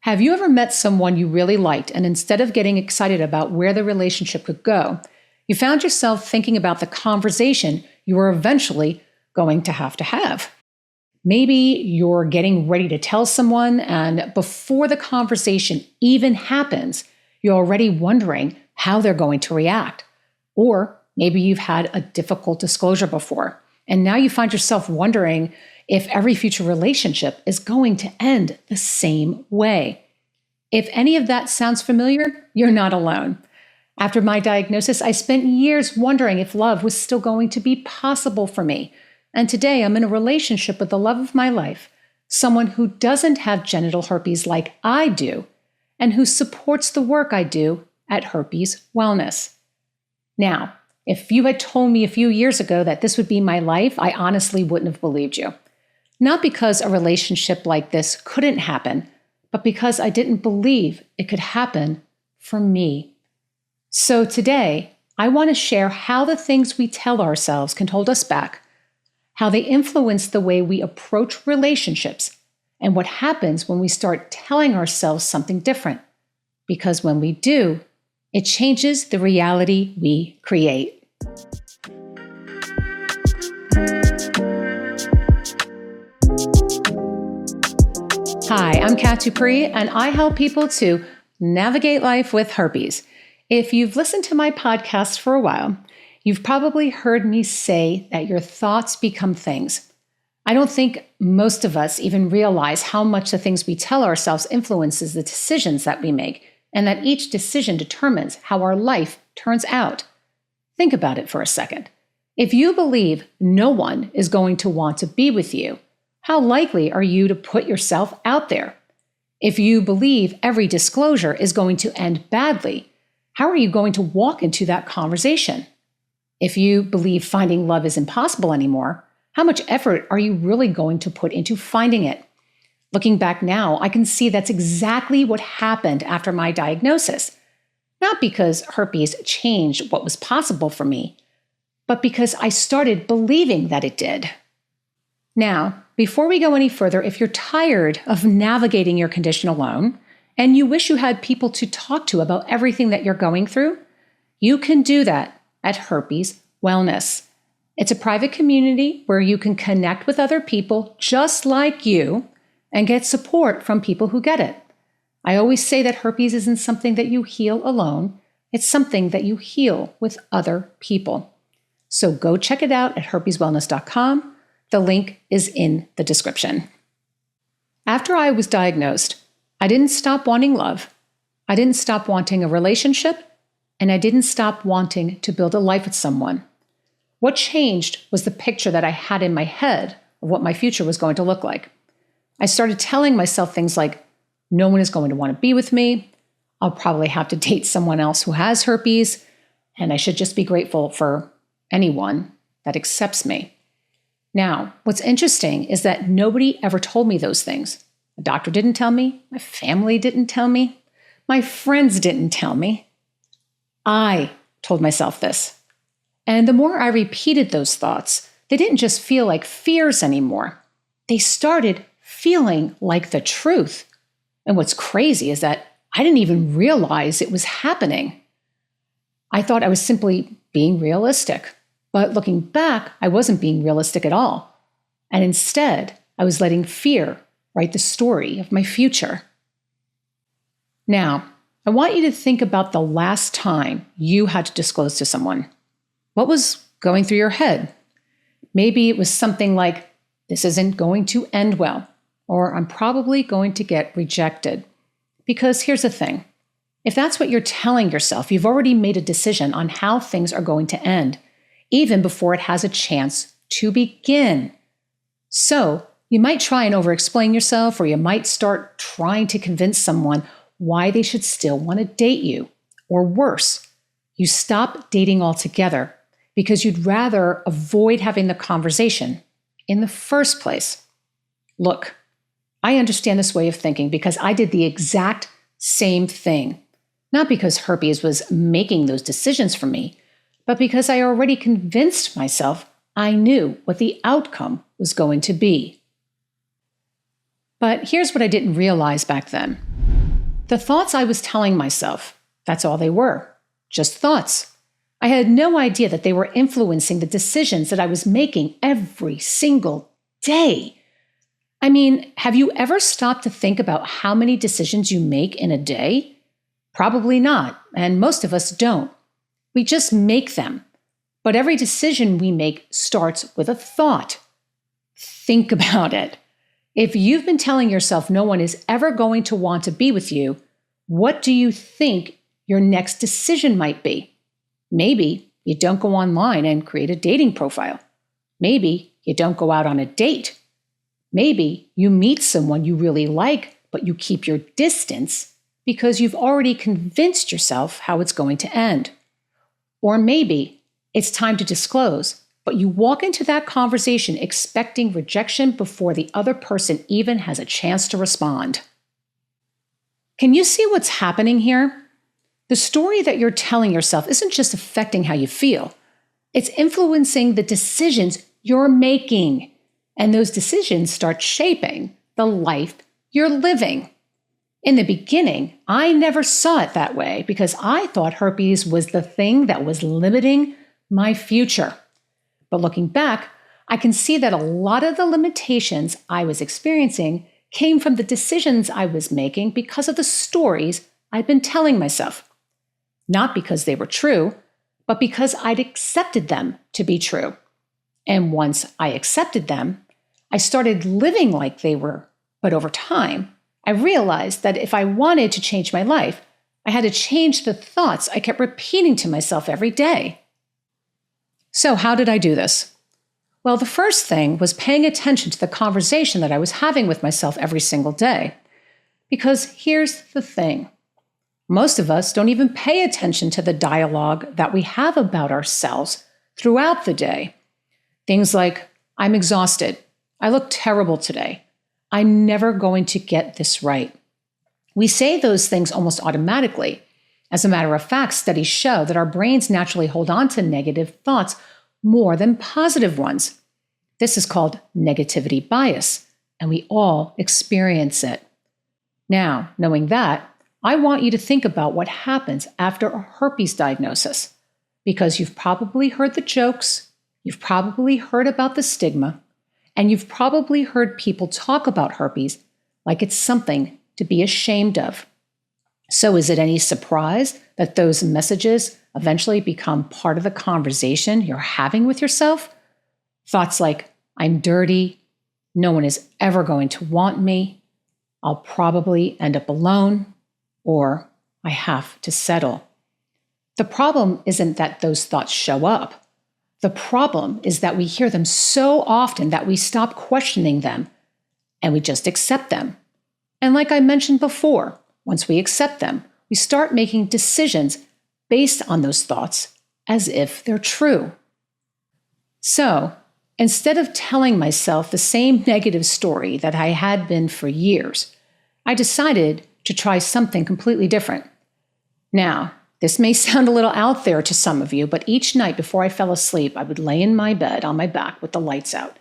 Have you ever met someone you really liked, and instead of getting excited about where the relationship could go, you found yourself thinking about the conversation you were eventually going to have? Maybe you're getting ready to tell someone, and before the conversation even happens, you're already wondering how they're going to react. Or maybe you've had a difficult disclosure before, and now you find yourself wondering if every future relationship is going to end the same way. If any of that sounds familiar, you're not alone. After my diagnosis, I spent years wondering if love was still going to be possible for me. And today I'm in a relationship with the love of my life, someone who doesn't have genital herpes like I do, and who supports the work I do at Herpes Wellness. Now, if you had told me a few years ago that this would be my life, I honestly wouldn't have believed you. Not because a relationship like this couldn't happen, but because I didn't believe it could happen for me. So today, I want to share how the things we tell ourselves can hold us back, how they influence the way we approach relationships, and what happens when we start telling ourselves something different. Because when we do, it changes the reality we create. Hi, I'm Dupree, and I help people to navigate life with herpes. If you've listened to my podcast for a while, you've probably heard me say that your thoughts become things. I don't think most of us even realize how much the things we tell ourselves influences the decisions that we make, and that each decision determines how our life turns out. Think about it for a second. If you believe no one is going to want to be with you, how likely are you to put yourself out there? If you believe every disclosure is going to end badly, how are you going to walk into that conversation? If you believe finding love is impossible anymore, how much effort are you really going to put into finding it? Looking back now, I can see that's exactly what happened after my diagnosis. Not because herpes changed what was possible for me, but because I started believing that it did. Now, before we go any further, if you're tired of navigating your condition alone, and you wish you had people to talk to about everything that you're going through, you can do that at Herpes Wellness. It's a private community where you can connect with other people just like you and get support from people who get it. I always say that herpes isn't something that you heal alone. It's something that you heal with other people. So go check it out at herpeswellness.com. The link is in the description. After I was diagnosed, I didn't stop wanting love. I didn't stop wanting a relationship, and I didn't stop wanting to build a life with someone. What changed was the picture that I had in my head of what my future was going to look like. I started telling myself things like, no one is going to want to be with me. I'll probably have to date someone else who has herpes, and I should just be grateful for anyone that accepts me. Now, what's interesting is that nobody ever told me those things. The doctor didn't tell me. My family didn't tell me. My friends didn't tell me. I told myself this. And the more I repeated those thoughts, they didn't just feel like fears anymore. They started feeling like the truth. And what's crazy is that I didn't even realize it was happening. I thought I was simply being realistic. But looking back, I wasn't being realistic at all. And instead, I was letting fear write the story of my future. Now, I want you to think about the last time you had to disclose to someone. What was going through your head? Maybe it was something like, this isn't going to end well, or I'm probably going to get rejected. Because here's the thing. If that's what you're telling yourself, you've already made a decision on how things are going to end, even before it has a chance to begin. So you might try and over-explain yourself, or you might start trying to convince someone why they should still want to date you. Or worse, you stop dating altogether because you'd rather avoid having the conversation in the first place. Look, I understand this way of thinking because I did the exact same thing. Not because herpes was making those decisions for me, but because I already convinced myself I knew what the outcome was going to be. But here's what I didn't realize back then. The thoughts I was telling myself, that's all they were, just thoughts. I had no idea that they were influencing the decisions that I was making every single day. I mean, have you ever stopped to think about how many decisions you make in a day? Probably not, and most of us don't. We just make them. But every decision we make starts with a thought. Think about it. If you've been telling yourself no one is ever going to want to be with you, what do you think your next decision might be? Maybe you don't go online and create a dating profile. Maybe you don't go out on a date. Maybe you meet someone you really like, but you keep your distance because you've already convinced yourself how it's going to end. Or maybe it's time to disclose, but you walk into that conversation expecting rejection before the other person even has a chance to respond. Can you see what's happening here? The story that you're telling yourself isn't just affecting how you feel. It's influencing the decisions you're making. And those decisions start shaping the life you're living. In the beginning, I never saw it that way because I thought herpes was the thing that was limiting my future. But looking back, I can see that a lot of the limitations I was experiencing came from the decisions I was making because of the stories I'd been telling myself. Not because they were true, but because I'd accepted them to be true. And once I accepted them, I started living like they were. But over time, I realized that if I wanted to change my life, I had to change the thoughts I kept repeating to myself every day. So how did I do this? Well, the first thing was paying attention to the conversation that I was having with myself every single day. Because here's the thing. Most of us don't even pay attention to the dialogue that we have about ourselves throughout the day. Things like, I'm exhausted. I look terrible today. I'm never going to get this right. We say those things almost automatically. As a matter of fact, studies show that our brains naturally hold on to negative thoughts more than positive ones. This is called negativity bias, and we all experience it. Now, knowing that, I want you to think about what happens after a herpes diagnosis, because you've probably heard the jokes, you've probably heard about the stigma, and you've probably heard people talk about herpes like it's something to be ashamed of. So is it any surprise that those messages eventually become part of the conversation you're having with yourself? Thoughts like, I'm dirty, no one is ever going to want me, I'll probably end up alone, or I have to settle. The problem isn't that those thoughts show up. The problem is that we hear them so often that we stop questioning them and we just accept them. And like I mentioned before, once we accept them, we start making decisions based on those thoughts as if they're true. So, instead of telling myself the same negative story that I had been for years, I decided to try something completely different. Now, this may sound a little out there to some of you, but each night before I fell asleep, I would lay in my bed on my back with the lights out,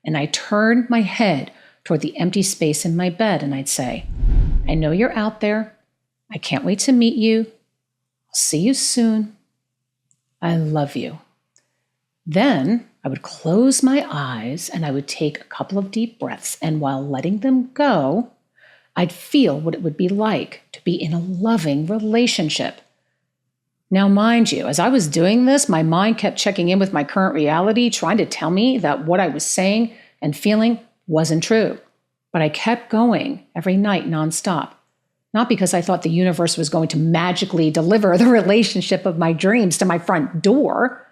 and I'd turn my head toward the empty space in my bed, and I'd say, I know you're out there. I can't wait to meet you. I'll see you soon. I love you. Then I would close my eyes and I would take a couple of deep breaths, and while letting them go, I'd feel what it would be like to be in a loving relationship. Now, mind you, as I was doing this, my mind kept checking in with my current reality, trying to tell me that what I was saying and feeling wasn't true. But I kept going every night nonstop. Not because I thought the universe was going to magically deliver the relationship of my dreams to my front door.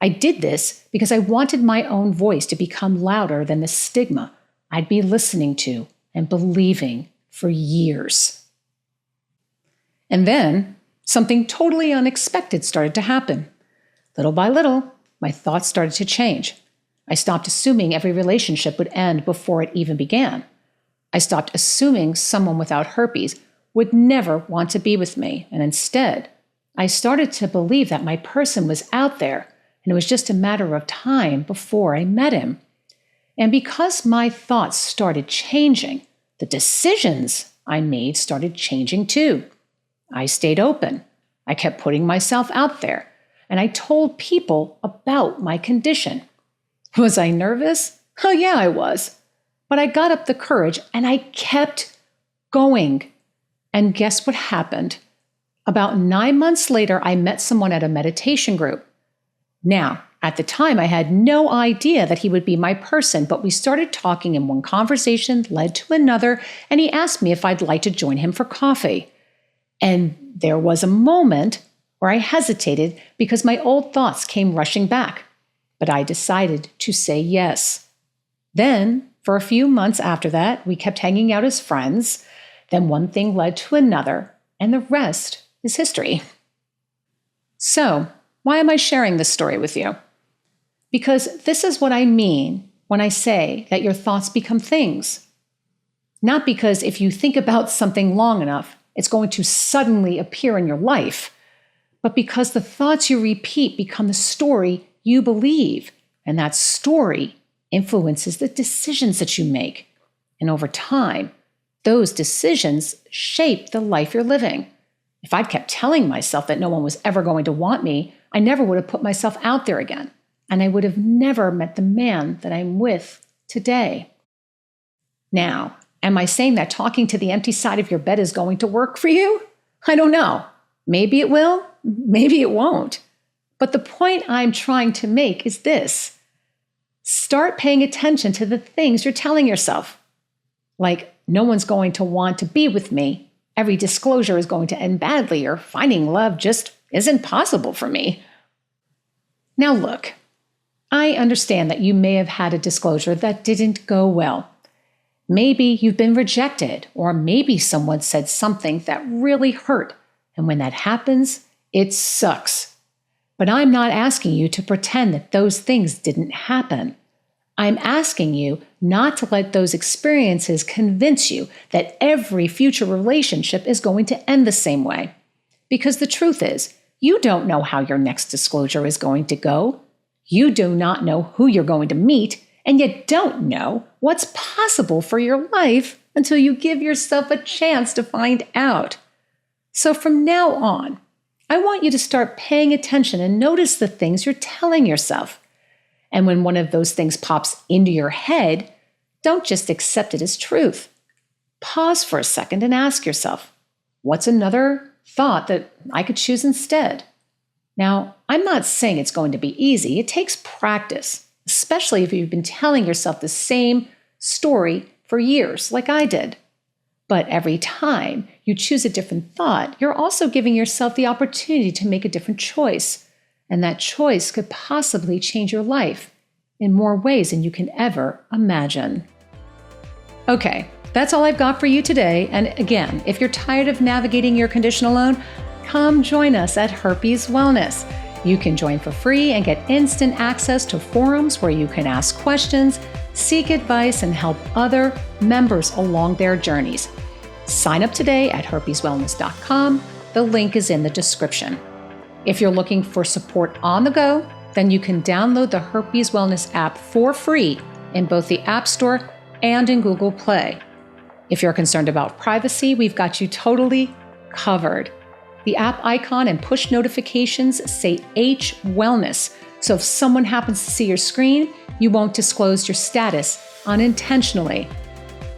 I did this because I wanted my own voice to become louder than the stigma I'd be listening to and believing for years. And then something totally unexpected started to happen. Little by little, my thoughts started to change. I stopped assuming every relationship would end before it even began. I stopped assuming someone without herpes would never want to be with me, and instead, I started to believe that my person was out there, and it was just a matter of time before I met him. And because my thoughts started changing, the decisions I made started changing too. I stayed open. I kept putting myself out there, and I told people about my condition. Was I nervous? Oh, yeah, I was. But I got up the courage and I kept going. And guess what happened? About 9 months later, I met someone at a meditation group. Now, at the time, I had no idea that he would be my person, but we started talking and one conversation led to another, and he asked me if I'd like to join him for coffee. And there was a moment where I hesitated because my old thoughts came rushing back, but I decided to say yes. Then, for a few months after that, we kept hanging out as friends. Then one thing led to another, and the rest is history. So, why am I sharing this story with you? Because this is what I mean when I say that your thoughts become things. Not because if you think about something long enough, it's going to suddenly appear in your life, but because the thoughts you repeat become the story you believe, and that story influences the decisions that you make. And over time, those decisions shape the life you're living. If I'd kept telling myself that no one was ever going to want me, I never would have put myself out there again, and I would have never met the man that I'm with today. Now, am I saying that talking to the empty side of your bed is going to work for you? I don't know. Maybe it will, maybe it won't. But the point I'm trying to make is this. Start paying attention to the things you're telling yourself. Like, no one's going to want to be with me. Every disclosure is going to end badly, or finding love just isn't possible for me. Now look, I understand that you may have had a disclosure that didn't go well. Maybe you've been rejected, or maybe someone said something that really hurt. And when that happens, it sucks. But I'm not asking you to pretend that those things didn't happen. I'm asking you not to let those experiences convince you that every future relationship is going to end the same way. Because the truth is, you don't know how your next disclosure is going to go. You do not know who you're going to meet, and you don't know what's possible for your life until you give yourself a chance to find out. So from now on, I want you to start paying attention and notice the things you're telling yourself. And when one of those things pops into your head, don't just accept it as truth. Pause for a second and ask yourself, what's another thought that I could choose instead? Now, I'm not saying it's going to be easy. It takes practice, especially if you've been telling yourself the same story for years, like I did. But every time you choose a different thought, you're also giving yourself the opportunity to make a different choice. And that choice could possibly change your life in more ways than you can ever imagine. Okay, that's all I've got for you today. And again, if you're tired of navigating your condition alone, come join us at Herpes Wellness. You can join for free and get instant access to forums where you can ask questions, seek advice, and help other members along their journeys. Sign up today at herpeswellness.com. The link is in the description. If you're looking for support on the go, then you can download the Herpes Wellness app for free in both the App Store and in Google Play. If you're concerned about privacy, we've got you totally covered. The app icon and push notifications say H Wellness, so if someone happens to see your screen, you won't disclose your status unintentionally.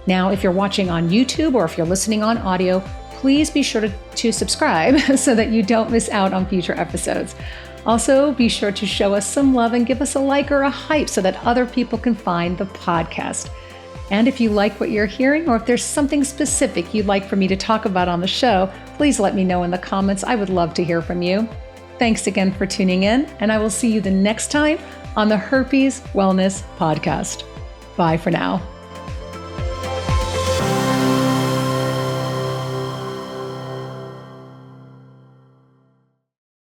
Now, if you're watching on YouTube or if you're listening on audio, please be sure to subscribe so that you don't miss out on future episodes. Also, be sure to show us some love and give us a like or a hype so that other people can find the podcast. And if you like what you're hearing, or if there's something specific you'd like for me to talk about on the show, please let me know in the comments. I would love to hear from you. Thanks again for tuning in, and I will see you the next time on the Herpes Wellness Podcast. Bye for now.